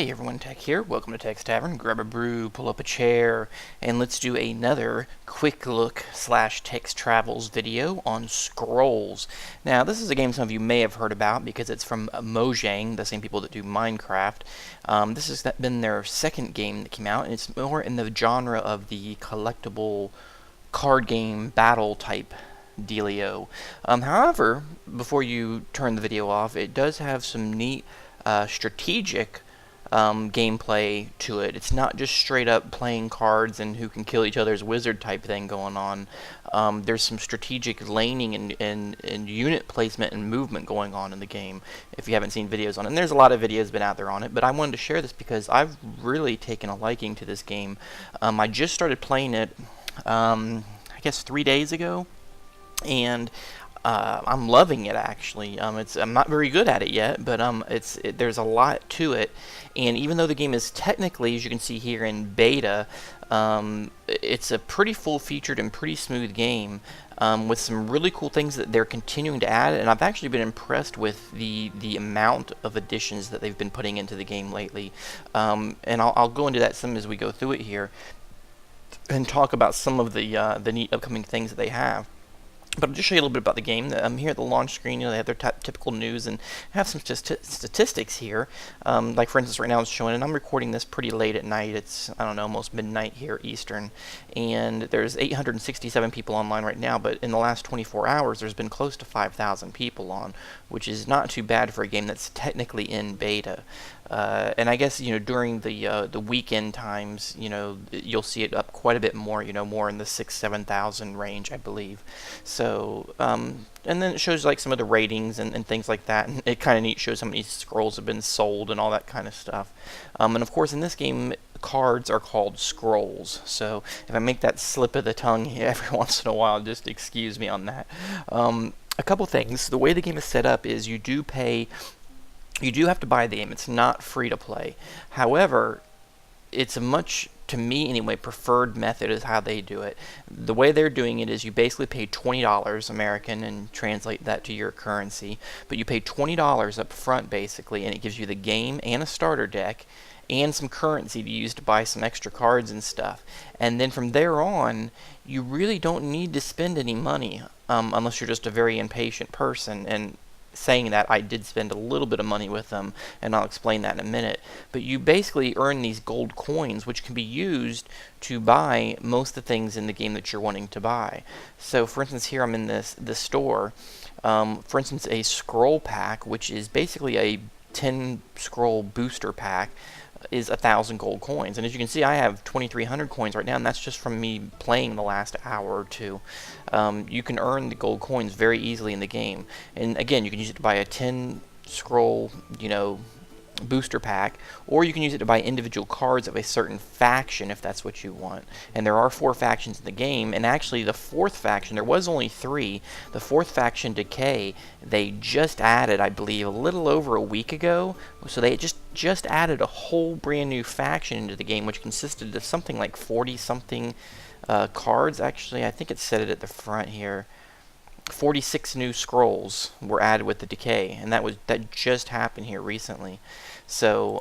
Hey everyone, Tech here. Welcome to Tech's Tavern. Grab a brew, pull up a chair, and let's do another quick look / Tech's Travels video on Scrolls. Now, this is a game some of you may have heard about because it's from Mojang, the same people that do Minecraft. This has been their second game that came out, and it's more in the genre of the collectible card game battle type dealio. However, before you turn the video off, it does have some neat strategic gameplay to it. It's not just straight up playing cards and who can kill each other's wizard type thing going on. There's some strategic laning and unit placement and movement going on in the game if you haven't seen videos on it. And there's a lot of videos been out there on it, but I wanted to share this because I've really taken a liking to this game. I just started playing it I guess 3 days ago, and I'm loving it actually. I'm not very good at it yet, but there's a lot to it. And even though the game is technically, as you can see here, in beta, it's a pretty full-featured and pretty smooth game with some really cool things that they're continuing to add. And I've actually been impressed with the amount of additions that they've been putting into the game lately. And I'll go into that some as we go through it here and talk about some of the neat upcoming things that they have. But I'll just show you a little bit about the game. Here at the launch screen, they have their typical news and have some statistics here. Like for instance, right now it's showing, and I'm recording this pretty late at night. It's, I don't know, almost midnight here Eastern. And there's 867 people online right now, but in the last 24 hours, there's been close to 5,000 people on, which is not too bad for a game that's technically in beta. And I guess, during the weekend times, you'll see it up quite a bit more, more in the 6,000-7,000 range, I believe. So, and then it shows like some of the ratings and things like that. And it kind of neat, shows how many scrolls have been sold and all that kind of stuff. And of course, in this game, cards are called scrolls. So if I make that slip of the tongue every once in a while, just excuse me on that. A couple things. The way the game is set up is you do have to buy the game. It's not free to play. However, it's a much, to me anyway, preferred method is how they do it. The way they're doing it is you basically pay $20 American and translate that to your currency. But you pay $20 up front basically, and it gives you the game and a starter deck and some currency to use to buy some extra cards and stuff. And then from there on, you really don't need to spend any money unless you're just a very impatient person. And saying that, I did spend a little bit of money with them, and I'll explain that in a minute. But you basically earn these gold coins, which can be used to buy most of the things in the game that you're wanting to buy. So, for instance, here I'm in this store. For instance, a scroll pack, which is basically a 10 scroll booster pack, is 1,000 gold coins. And as you can see, I have 2,300 coins right now, and that's just from me playing the last hour or two. You can earn the gold coins very easily in the game. And again, you can use it to buy a 10 scroll, booster pack, or you can use it to buy individual cards of a certain faction if that's what you want. And there are 4 factions in the game, and actually the 4th faction, there was only 3. The 4th faction, Decay, they just added, I believe, a little over a week ago. So they just added a whole brand new faction into the game, which consisted of something like 40-something cards. Actually, I think it said it at the front here. 46 new scrolls were added with the Decay, and that just happened here recently. So,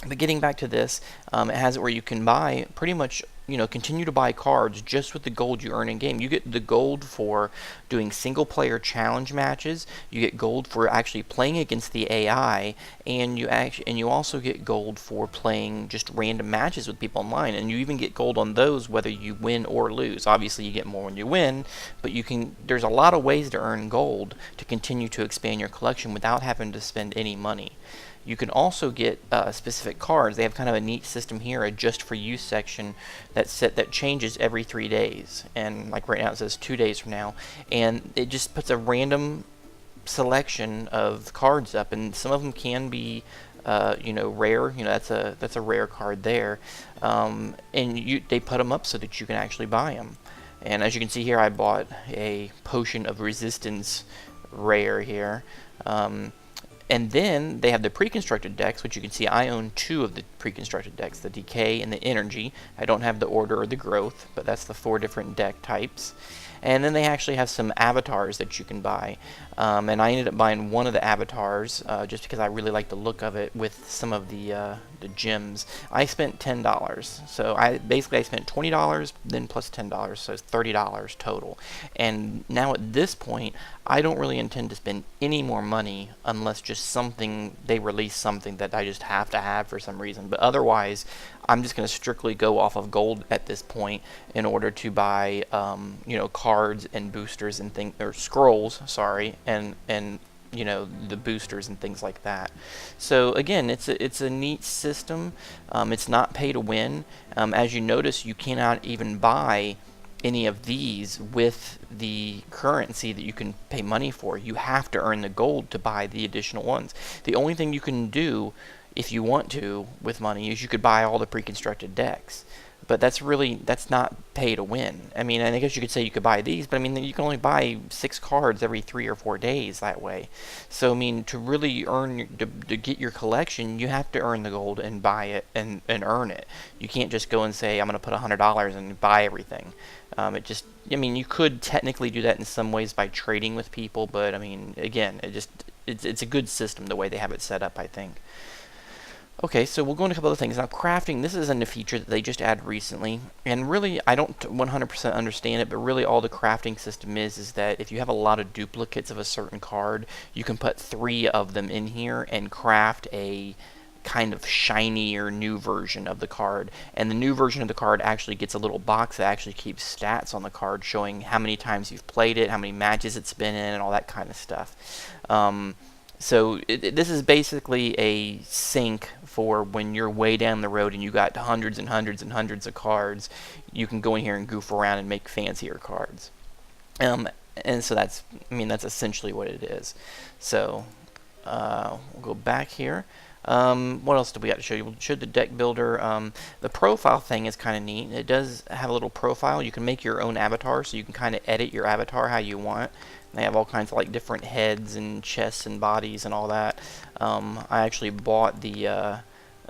but getting back to this, it has it where you can buy pretty much, continue to buy cards just with the gold you earn in game. You get the gold for doing single player challenge matches. You get gold for actually playing against the AI, and you also get gold for playing just random matches with people online. And you even get gold on those whether you win or lose. Obviously, you get more when you win, but there's a lot of ways to earn gold to continue to expand your collection without having to spend any money. You can also get specific cards. They have kind of a neat system here, a just for use section that changes every 3 days. And like right now it says 2 days from now, and it just puts a random selection of cards up, and some of them can be rare. That's a rare card there, and they put them up so that you can actually buy them. And as you can see here, I bought a Potion of Resistance rare here. And then they have the pre-constructed decks, which you can see I own 2 of the pre-constructed decks, the Decay and the Energy. I don't have the Order or the Growth, but that's the 4 different deck types. And then they actually have some avatars that you can buy. And I ended up buying one of the avatars just because I really like the look of it with some of the gems. I spent $10. So I spent $20, then plus $10, so it's $30 total. And now at this point, I don't really intend to spend any more money unless just they release something that I just have to have for some reason. But otherwise, I'm just going to strictly go off of gold at this point in order to buy, cards and boosters and things, or scrolls, sorry, and the boosters and things like that. So again, it's a neat system. It's not pay to win. As you notice, you cannot even buy any of these with the currency that you can pay money for. You have to earn the gold to buy the additional ones. The only thing you can do if you want to with money is you could buy all the pre-constructed decks. But that's not pay to win. I mean, I guess you could say you could buy these, but I mean, you can only buy 6 cards every 3 or 4 days that way. So I mean, to really to get your collection, you have to earn the gold and buy it and earn it. You can't just go and say, I'm going to put $100 and buy everything. You could technically do that in some ways by trading with people, but I mean, again, it's a good system the way they have it set up, I think. Okay, so we'll go into a couple other things. Now, crafting, this isn't a feature that they just added recently, and really, I don't 100% understand it, but really all the crafting system is that if you have a lot of duplicates of a certain card, you can put 3 of them in here and craft a kind of shiny or new version of the card. And the new version of the card actually gets a little box that actually keeps stats on the card showing how many times you've played it, how many matches it's been in, and all that kind of stuff. So this is basically a sync for when you're way down the road and you got hundreds and hundreds and hundreds of cards. You can go in here and goof around and make fancier cards. And so that's essentially what it is. So we'll go back here. What else do we got to show you? We'll show the deck builder. The profile thing is kind of neat. It does have a little profile. You can make your own avatar, so you can kind of edit your avatar how you want. They have all kinds of like different heads and chests and bodies and all that. I actually bought the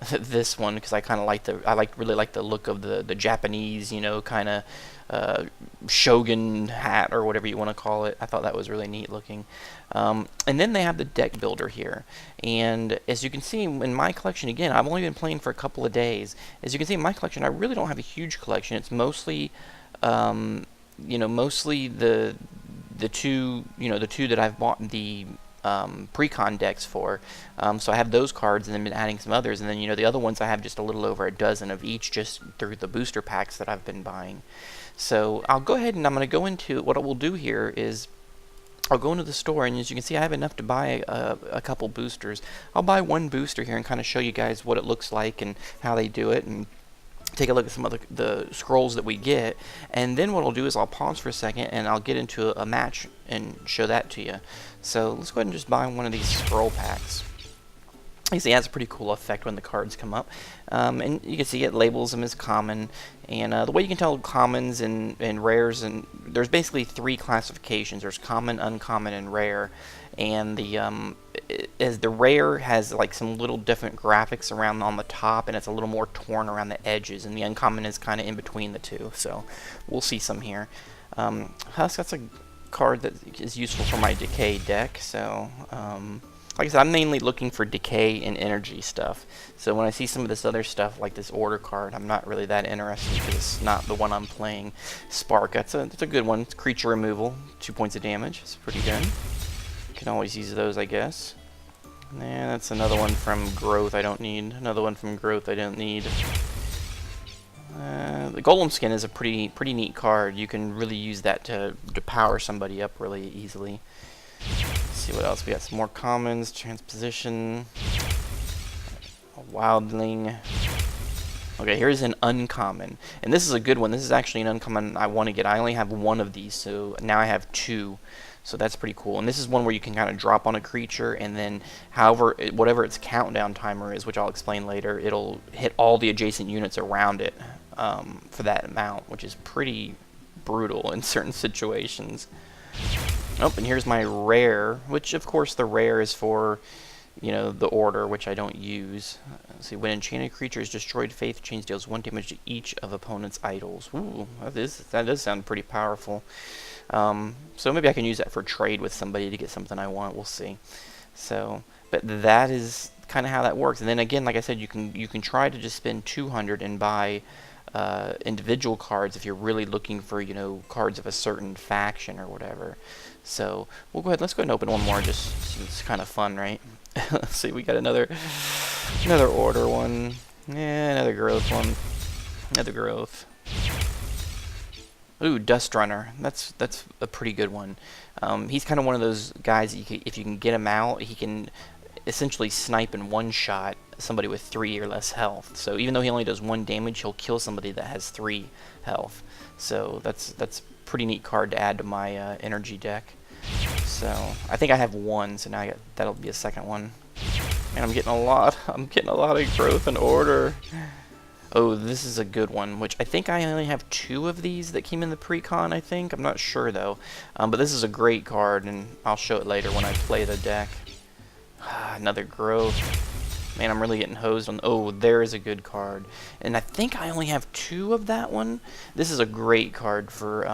this one because I kind of really like the look of the Japanese, kind of shogun hat or whatever you want to call it. I thought that was really neat looking. And then they have the deck builder here, and as you can see in my collection, again, I've only been playing for a couple of days. As you can see in my collection, I really don't have a huge collection. It's mostly mostly the two that I've bought the pre-con decks for. So I have those cards and then been adding some others, and then the other ones I have just a little over a dozen of each just through the booster packs that I've been buying. So I'll go ahead and I'm going to go into what I will do here is I'll go into the store, and as you can see, I have enough to buy a couple boosters. I'll buy one booster here and kind of show you guys what it looks like and how they do it, and take a look at some of the scrolls that we get. And then what I'll do is I'll pause for a second and I'll get into a match and show that to you. So let's go ahead and just buy one of these scroll packs. You see, it has a pretty cool effect when the cards come up. And you can see it labels them as common. And the way you can tell commons and rares, and there's basically 3 classifications. There's common, uncommon, and rare. And as the rare has like some little different graphics around on the top, and it's a little more torn around the edges, and the uncommon is kind of in between the two. So we'll see some here. That's a card that is useful for my decay deck. So like I said, I'm mainly looking for decay and energy stuff. So when I see some of this other stuff, like this order card, I'm not really that interested because it's not the one I'm playing. Spark, that's a good one. It's creature removal, 2 points of damage. It's pretty good. Can always use those, I guess. Yeah, that's another one from Growth I don't need. Another one from Growth I don't need. The Golem Skin is a pretty neat card. You can really use that to power somebody up really easily. Let's see what else. We got some more commons. Transposition. A Wildling. Okay, here's an uncommon. And this is a good one. This is actually an uncommon I want to get. I only have one of these, so now I have 2. So that's pretty cool. And this is one where you can kind of drop on a creature, and then whatever its countdown timer is, which I'll explain later, it'll hit all the adjacent units around it for that amount, which is pretty brutal in certain situations. Oh, and here's my rare, which of course the rare is for, you know, the order, which I don't use. Let's see, when enchanted creature is destroyed, Faith Chains deals 1 damage to each of opponent's idols. Ooh, that does sound pretty powerful. So maybe I can use that for trade with somebody to get something I want. We'll see. So, but that is kind of how that works. And then again, like I said, you can try to just spend 200 and buy individual cards if you're really looking for, you know, cards of a certain faction or whatever. So we'll go ahead. Let's go ahead and open one more. Just it's kind of fun, right? Let's see. We got another order one. Yeah, another growth one. Another growth. Ooh, Dust Runner. That's a pretty good one. He's kind of one of those guys that if you can get him out, he can essentially snipe in one shot somebody with 3 or less health. So even though he only does 1 damage, he'll kill somebody that has 3 health. So that's a pretty neat card to add to my energy deck. So I think I have 1, so now that'll be a second one. And I'm getting a lot. I'm getting a lot of growth and order. Oh, this is a good one, which I think I only have 2 of these that came in the pre-con, I think. I'm not sure, though. But this is a great card, and I'll show it later when I play the deck. Another growth. Man, I'm really getting hosed on... Oh, there is a good card. And I think I only have 2 of that one. This is a great card for...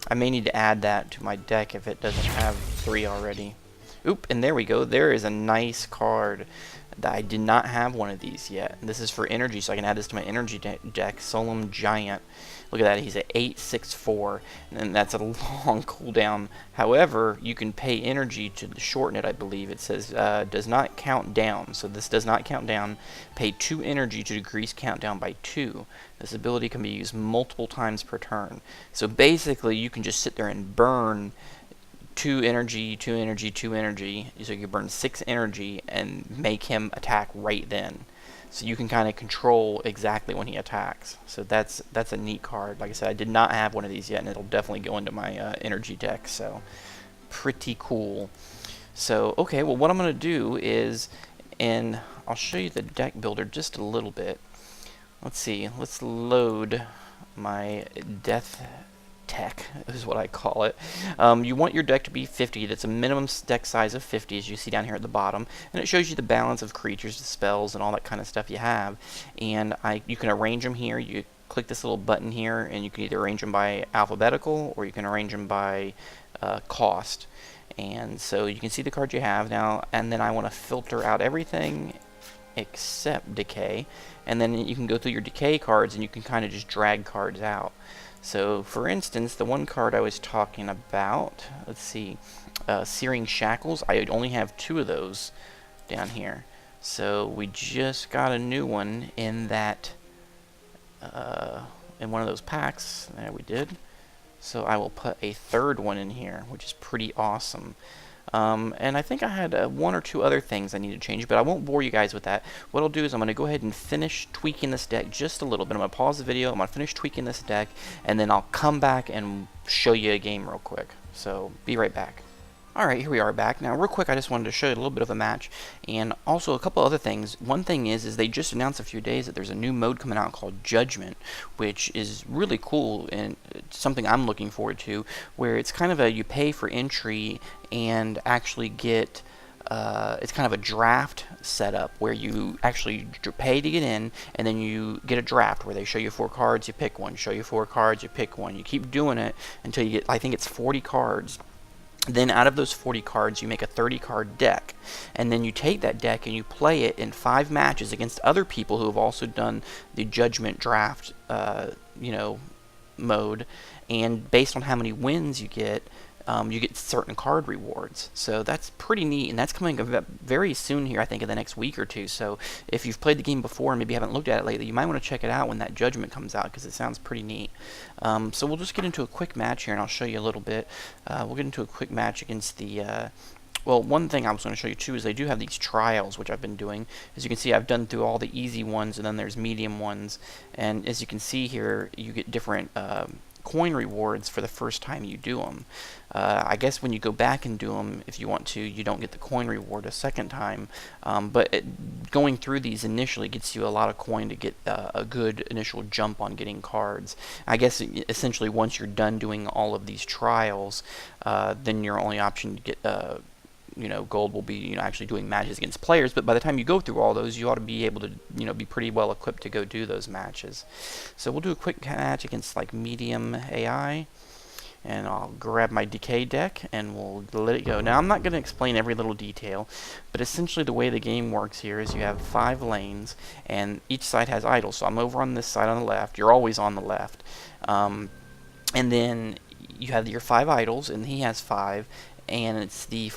I may need to add that to my deck if it doesn't have 3 already. Oop, and there we go. There is a nice card. I did not have one of these yet. This is for energy, so I can add this to my energy deck. Solemn Giant. Look at that. He's at 864, and that's a long cooldown. However, you can pay energy to shorten it, I believe. It says does not count down, so this does not count down. Pay 2 energy to decrease countdown by 2. This ability can be used multiple times per turn. So basically, you can just sit there and burn 2 energy, 2 energy, 2 energy. So you can burn 6 energy and make him attack right then. So you can kind of control exactly when he attacks. So that's a neat card. Like I said, I did not have one of these yet, and it'll definitely go into my energy deck. So pretty cool. So okay, well what I'm going to do is, and I'll show you the deck builder just a little bit. Let's see. Let's load my death tech is what I call it. You want your deck to be 50. That's a minimum deck size of 50, as you see down here at the bottom, and it shows you the balance of creatures, spells, and all that kind of stuff you have. And you can arrange them here. You click this little button here, and you can either arrange them by alphabetical or you can arrange them by cost. And so you can see the cards you have now, and then I want to filter out everything except decay, and then you can go through your decay cards and you can kind of just drag cards out. So, for instance, the one card I was talking about, let's see, Searing Shackles, I only have 2 of those down here. So, we just got a new one in that, in one of those packs. There we did. So, I will put a 3rd one in here, which is pretty awesome. And I think I had 1 or 2 other things I need to change, but I won't bore you guys with that. What I'll do is I'm going to go ahead and finish tweaking this deck just a little bit. I'm going to pause the video, I'm going to finish tweaking this deck, and then I'll come back and show you a game real quick. So, be right back. Alright, here we are back. Now, real quick, I just wanted to show you a little bit of a match, and also a couple other things. One thing is they just announced a few days that there's a new mode coming out called Judgment, which is really cool, and it's something I'm looking forward to, where it's kind of a, you pay for entry and actually get, it's kind of a draft setup, where you actually pay to get in, and then you get a draft, where they show you 4 cards, you pick one, show you 4 cards, you pick one. You keep doing it until you get, I think it's 40 cards. Then out of those 40 cards, you make a 30-card deck. And then you take that deck and you play it in 5 matches against other people who have also done the Judgment draft, mode. And based on how many wins you get certain card rewards. So that's pretty neat, and that's coming very soon here, I think, in the next week or 2. So if you've played the game before and maybe haven't looked at it lately, you might want to check it out when that Judgment comes out, because it sounds pretty neat. So we'll just get into a quick match here, and I'll show you a little bit. We'll get into a quick match against the... well, one thing I was going to show you too is they do have these trials, which I've been doing. As you can see, I've done through all the easy ones, and then there's medium ones. And as you can see here, you get different coin rewards for the first time you do them. I guess when you go back and do them, if you want to, you don't get the coin reward a second time. But going through these initially gets you a lot of coin to get a good initial jump on getting cards. I guess essentially once you're done doing all of these trials, then your only option to get gold will be, actually doing matches against players. But by the time you go through all those, you ought to be able to, be pretty well equipped to go do those matches. So we'll do a quick match against like medium AI. And I'll grab my decay deck and we'll let it go. Now I'm not going to explain every little detail, but essentially the way the game works here is you have 5 lanes and each side has idols. So I'm over on this side on the left. You're always on the left. And then you have your 5 idols and he has 5. And it's the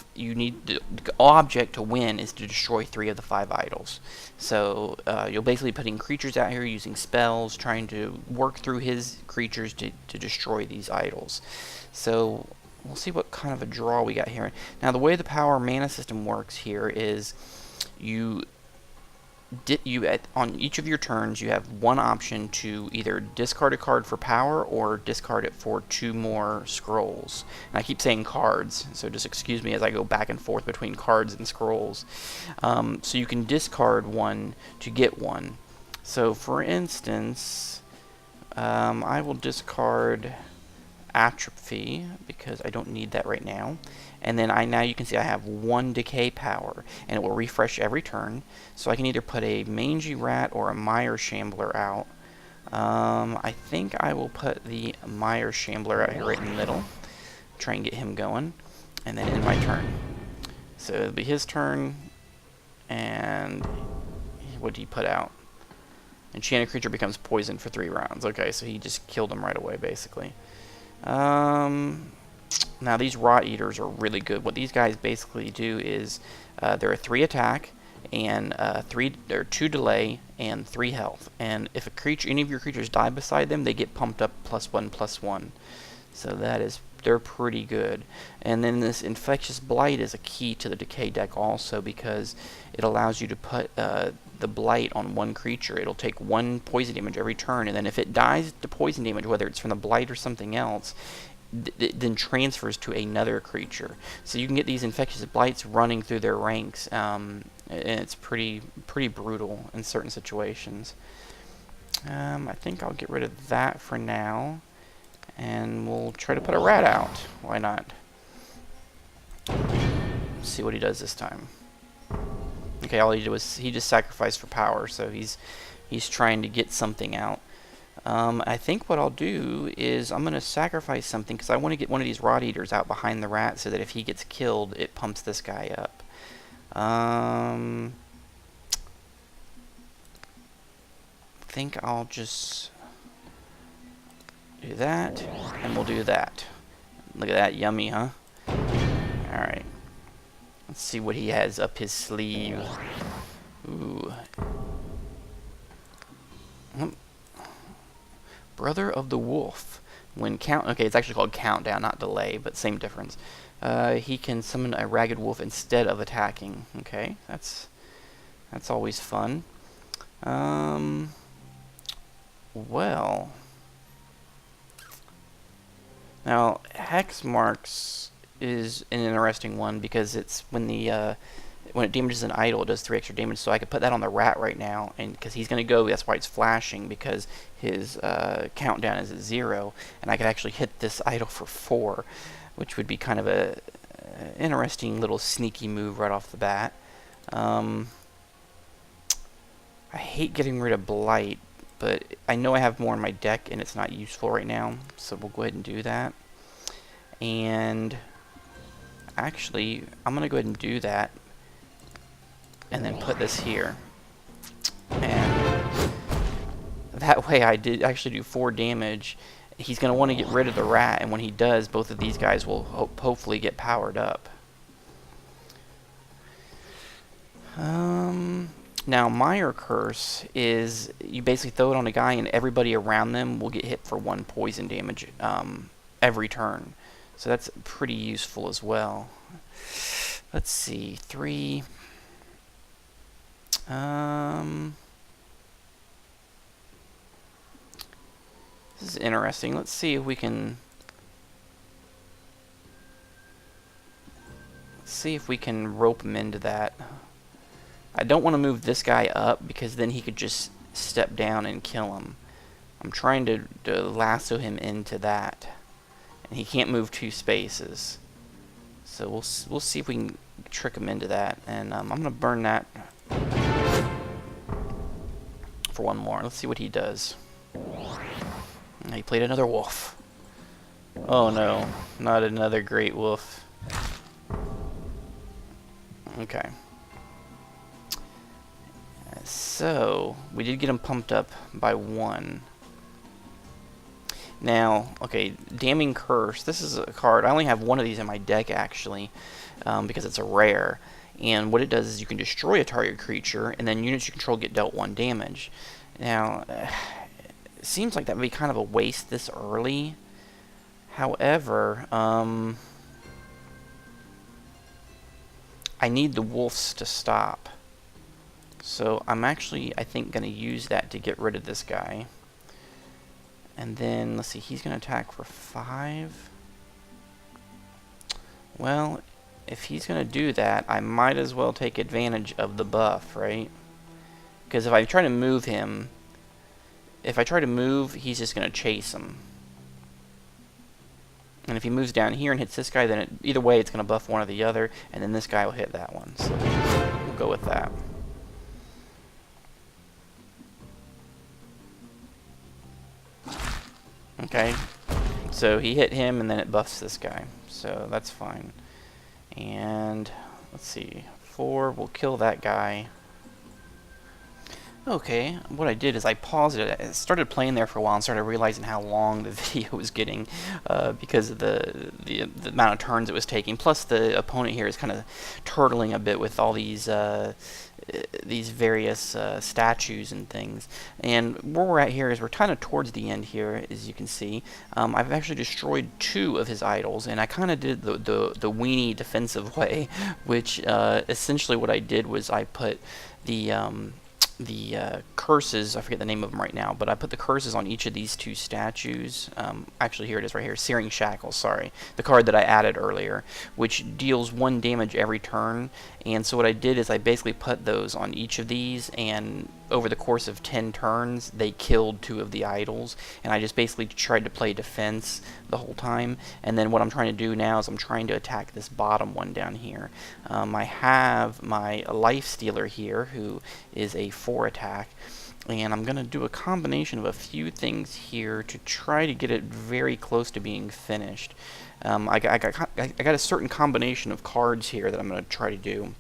object to win is to destroy 3 of the 5 idols. So you're basically putting creatures out here using spells, trying to work through his creatures to destroy these idols. So we'll see what kind of a draw we got here. Now the way the power mana system works here is on each of your turns you have one option to either discard a card for power or discard it for 2 more scrolls. And I keep saying cards, so just excuse me as I go back and forth between cards and scrolls. So you can discard one to get one. So for instance, I will discard Atrophy because I don't need that right now. And then now you can see I have 1 decay power, and it will refresh every turn. So I can either put a Mangy Rat or a Mire Shambler out. I think I will put the Mire Shambler out here right in the middle. Try and get him going. And then end my turn. So it'll be his turn. And what did he put out? Enchanted creature becomes poisoned for 3 rounds. Okay, so he just killed him right away, basically. Now these Rot Eaters are really good. What these guys basically do is they're a 3 attack and 2 delay and 3 health. And if any of your creatures die beside them, they get pumped up +1/+1. So they're pretty good. And then this Infectious Blight is a key to the Decay deck also, because it allows you to put the Blight on 1 creature. It'll take 1 poison damage every turn, and then if it dies to poison damage, whether it's from the Blight or something else, it then transfers to another creature. So you can get these Infectious Blights running through their ranks, and it's pretty brutal in certain situations. I think I'll get rid of that for now, and we'll try to put a rat out. Why not? Let's see what he does this time. Okay, all he did was he just sacrificed for power, so he's trying to get something out. I think what I'll do is I'm going to sacrifice something because I want to get one of these Rot Eaters out behind the rat so that if he gets killed, it pumps this guy up. I think I'll just do that, and we'll do that. Look at that, yummy, huh? Alright. Let's see what he has up his sleeve. Ooh. Brother of the Wolf. Okay, it's actually called Countdown, not Delay, but same difference. He can summon a Ragged Wolf instead of attacking. Okay, that's always fun. Well, now Hex Marks is an interesting one because it's when it damages an idol, it does 3 extra damage. So I could put that on the rat right now, and because he's going to go, that's why it's flashing, because his countdown is at 0, and I could actually hit this idol for 4, which would be kind of a interesting little sneaky move right off the bat. I hate getting rid of Blight, but I know I have more in my deck, and it's not useful right now, so we'll go ahead and do that. And actually, I'm going to go ahead and do that, and then put this here. And that way I did actually do 4 damage. He's going to want to get rid of the rat, and when he does, both of these guys will hopefully get powered up. Now, Mire Curse is you basically throw it on a guy, and everybody around them will get hit for 1 poison damage every turn. So that's pretty useful as well. Let's see, 3. This is interesting. Let's see if we can rope him into that. I don't want to move this guy up because then he could just step down and kill him. I'm trying to lasso him into that, and he can't move 2 spaces. So we'll see if we can trick him into that, and I'm going to burn that for one more. Let's see what he does. He played another wolf. Oh no, not another great wolf. Okay. So, we did get him pumped up by 1. Now, okay, Damning Curse. This is a card. I only have 1 of these in my deck, actually, because it's a rare. And what it does is you can destroy a target creature, and then units you control get dealt 1 damage. Now, it seems like that would be kind of a waste this early. However, I need the wolves to stop. So I'm actually, I think, going to use that to get rid of this guy. And then, let's see, he's going to attack for 5. Well, if he's going to do that, I might as well take advantage of the buff, right? Because if I try to move him, he's just going to chase him. And if he moves down here and hits this guy, then either way it's going to buff one or the other, and then this guy will hit that one. So we'll go with that. Okay, so he hit him, and then it buffs this guy. So that's fine. And let's see, 4 will kill that guy. Okay, what I did is I paused it. I started playing there for a while and started realizing how long the video was getting because of the amount of turns it was taking. Plus, the opponent here is kind of turtling a bit with all these various statues and things. And where we're at here is we're kind of towards the end here, as you can see. I've actually destroyed 2 of his idols, and I kind of did the weenie defensive way, which essentially what I did was I put the curses, I forget the name of them right now, but I put the curses on each of these 2 statues. Actually, here it is right here, Searing Shackles, sorry. The card that I added earlier, which deals 1 damage every turn. And so what I did is I basically put those on each of these, and over the course of 10 turns, they killed 2 of the idols. And I just basically tried to play defense the whole time. And then what I'm trying to do now is I'm trying to attack this bottom one down here. I have my Life Stealer here, who is a 4 attack. And I'm going to do a combination of a few things here to try to get it very close to being finished. I got a certain combination of cards here that I'm going to try to do.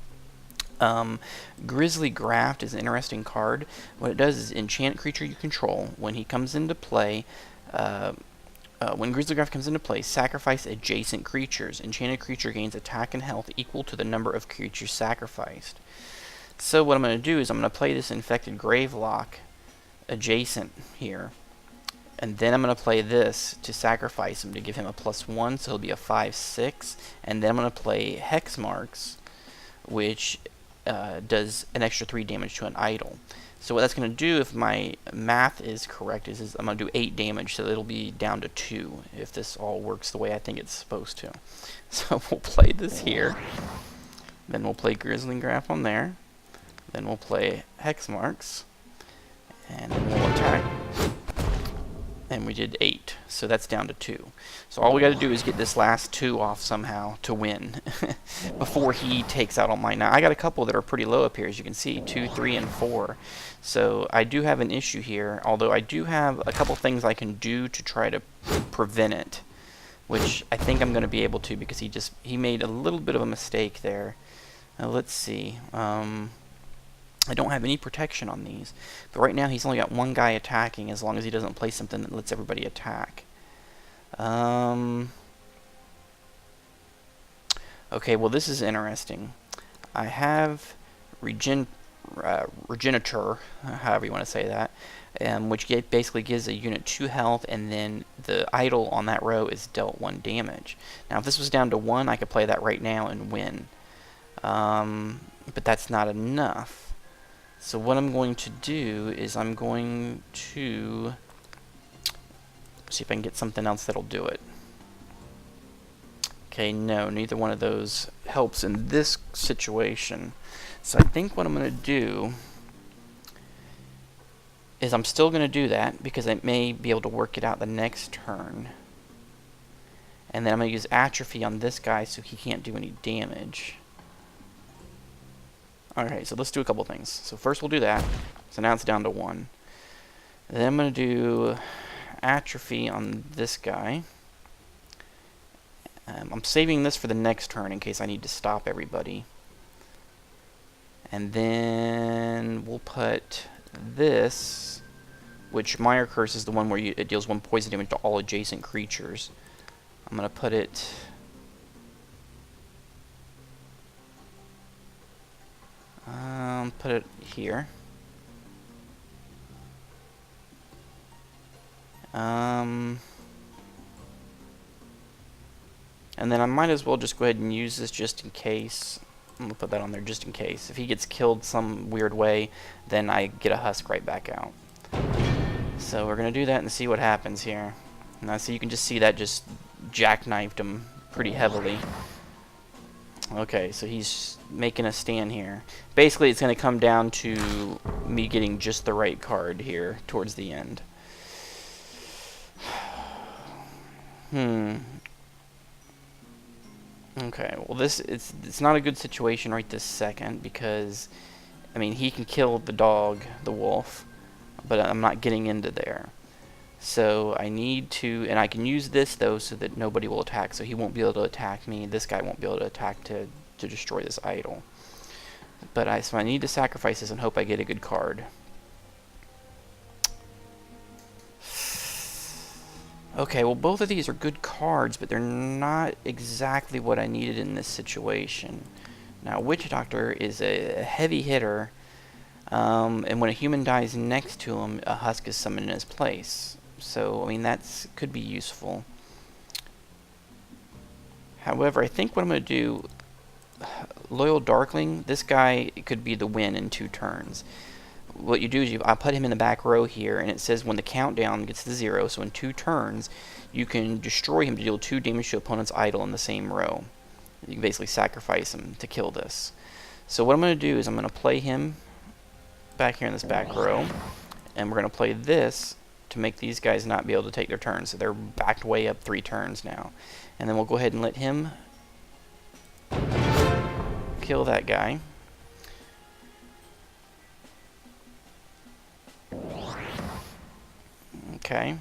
Grisly Graft is an interesting card. What it does is enchant creature you control. When he comes into play, when Grisly Graft comes into play, sacrifice adjacent creatures. Enchanted creature gains attack and health equal to the number of creatures sacrificed. So what I'm going to do is I'm going to play this Infected Gravelock adjacent here. And then I'm going to play this to sacrifice him to give him a +1, so he'll be a 5/6. And then I'm going to play Hex Marks, which does an extra 3 damage to an idol. So what that's going to do, if my math is correct, is I'm going to do 8 damage, so it'll be down to 2 if this all works the way I think it's supposed to. So we'll play this here. Then we'll play Grisly Graft on there. Then we'll play Hex Marks. And then we'll attack. And we did 8, so that's down to 2. So all we got to do is get this last 2 off somehow to win before he takes out all mine. Now I got a couple that are pretty low up here, as you can see, 2, 3, and 4. So I do have an issue here, although I do have a couple things I can do to try to prevent it, which I think I'm going to be able to, because he made a little bit of a mistake there. Now let's see. I don't have any protection on these, but right now he's only got 1 guy attacking, as long as he doesn't play something that lets everybody attack. Okay, well this is interesting. I have Regenerator, however you want to say that, which basically gives a unit 2 health, and then the idol on that row is dealt 1 damage. Now if this was down to 1, I could play that right now and win. But that's not enough. So what I'm going to do is I'm going to see if I can get something else that'll do it. Okay, no, neither one of those helps in this situation. So I think what I'm going to do is I'm still going to do that, because I may be able to work it out the next turn. And then I'm going to use Atrophy on this guy so he can't do any damage. Alright, so let's do a couple things. So first we'll do that. So now it's down to 1. Then I'm going to do atrophy on this guy. I'm saving this for the next turn in case I need to stop everybody. And then we'll put this, which Mire Curse is the one where it deals 1 poison damage to all adjacent creatures. I'm going to put it... put it here. And then I might as well just go ahead and use this just in case. I'm going to put that on there just in case. If he gets killed some weird way, then I get a husk right back out. So we're going to do that and see what happens here. Now, so you can just see that just jackknifed him pretty heavily. Okay, so he's making a stand here. Basically, it's going to come down to me getting just the right card here towards the end. Okay, well it's not a good situation right this second because, I mean, he can kill the dog, the wolf, but I'm not getting into there. So I need to, and I can use this though so that nobody will attack, so he won't be able to attack me. This guy won't be able to attack to destroy this idol. But so I need to sacrifice this and hope I get a good card. Okay, well both of these are good cards, but they're not exactly what I needed in this situation. Now, Witch Doctor is a heavy hitter, and when a human dies next to him, a husk is summoned in his place. So, I mean, that could be useful. However, I think what I'm going to do, Loyal Darkling, this guy could be the win in 2 turns. What you do is I put him in the back row here, and it says when the countdown gets to 0, so in 2 turns, you can destroy him to deal 2 damage to opponent's idol in the same row. You can basically sacrifice him to kill this. So what I'm going to do is I'm going to play him back here in this back row, and we're going to play this to make these guys not be able to take their turns. So they're backed way up 3 turns now. And then we'll go ahead and let him kill that guy. Okay.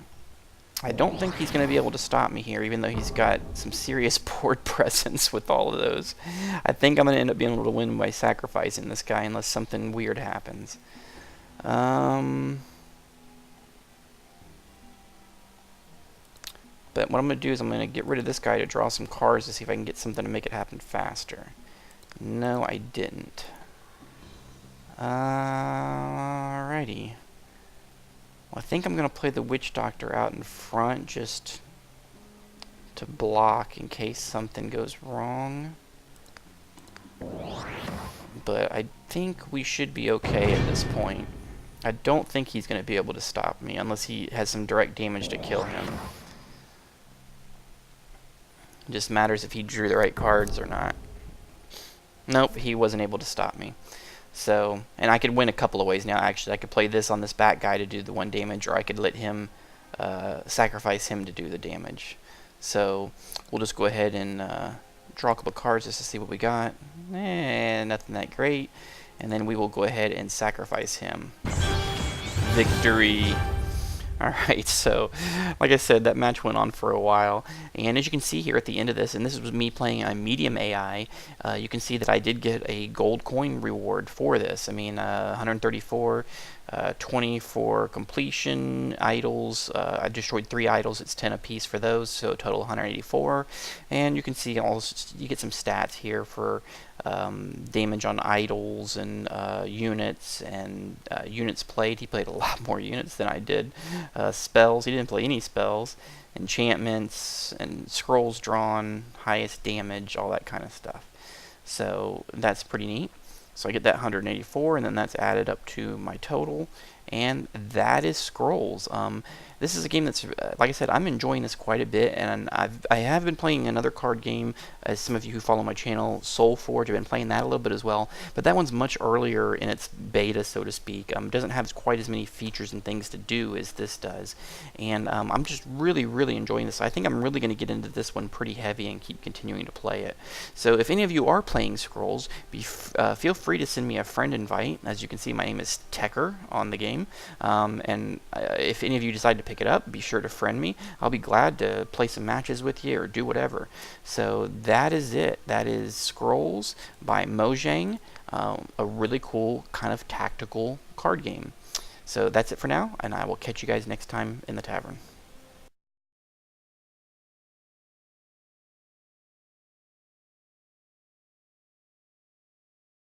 I don't think he's going to be able to stop me here, even though he's got some serious board presence with all of those. I think I'm going to end up being able to win by sacrificing this guy unless something weird happens. But what I'm going to do is I'm going to get rid of this guy to draw some cards to see if I can get something to make it happen faster. No, I didn't. Alrighty. Well, I think I'm going to play the Witch Doctor out in front just to block in case something goes wrong. But I think we should be okay at this point. I don't think he's going to be able to stop me unless he has some direct damage to kill him. It just matters if he drew the right cards or not. Nope, he wasn't able to stop me. So, and I could win a couple of ways now, actually. I could play this on this back guy to do the 1 damage, or I could let him sacrifice him to do the damage. So, we'll just go ahead and draw a couple of cards just to see what we got. Nothing that great. And then we will go ahead and sacrifice him. Victory! Alright, so, like I said, that match went on for a while, and as you can see here at the end of this, and this was me playing a medium AI, you can see that I did get a gold coin reward for this. I mean, 134, 20 for completion, idols, I destroyed 3 idols, it's 10 apiece for those, so a total 184, and you can see also, you get some stats here for damage on idols and units and units played. He played a lot more units than I did. Spells, he didn't play any spells. Enchantments and scrolls drawn, highest damage, all that kind of stuff. So that's pretty neat. So I get that 184, and then that's added up to my total. and that is Scrolls. This is a game that's, like I said, I'm enjoying this quite a bit, and I have been playing another card game, as some of you who follow my channel, Soul Forge, have been playing that a little bit as well, but that one's much earlier in its beta, so to speak. Doesn't have quite as many features and things to do as this does, and I'm just really, really enjoying this. I think I'm really going to get into this one pretty heavy and keep continuing to play it. So if any of you are playing Scrolls, feel free to send me a friend invite. As you can see, my name is Tecker on the game, and if any of you decide to pick it up, be sure to friend me. I'll be glad to play some matches with you or do whatever. So that is it. That is Scrolls by Mojang, a really cool kind of tactical card game. So that's it for now, and I will catch you guys next time in the tavern.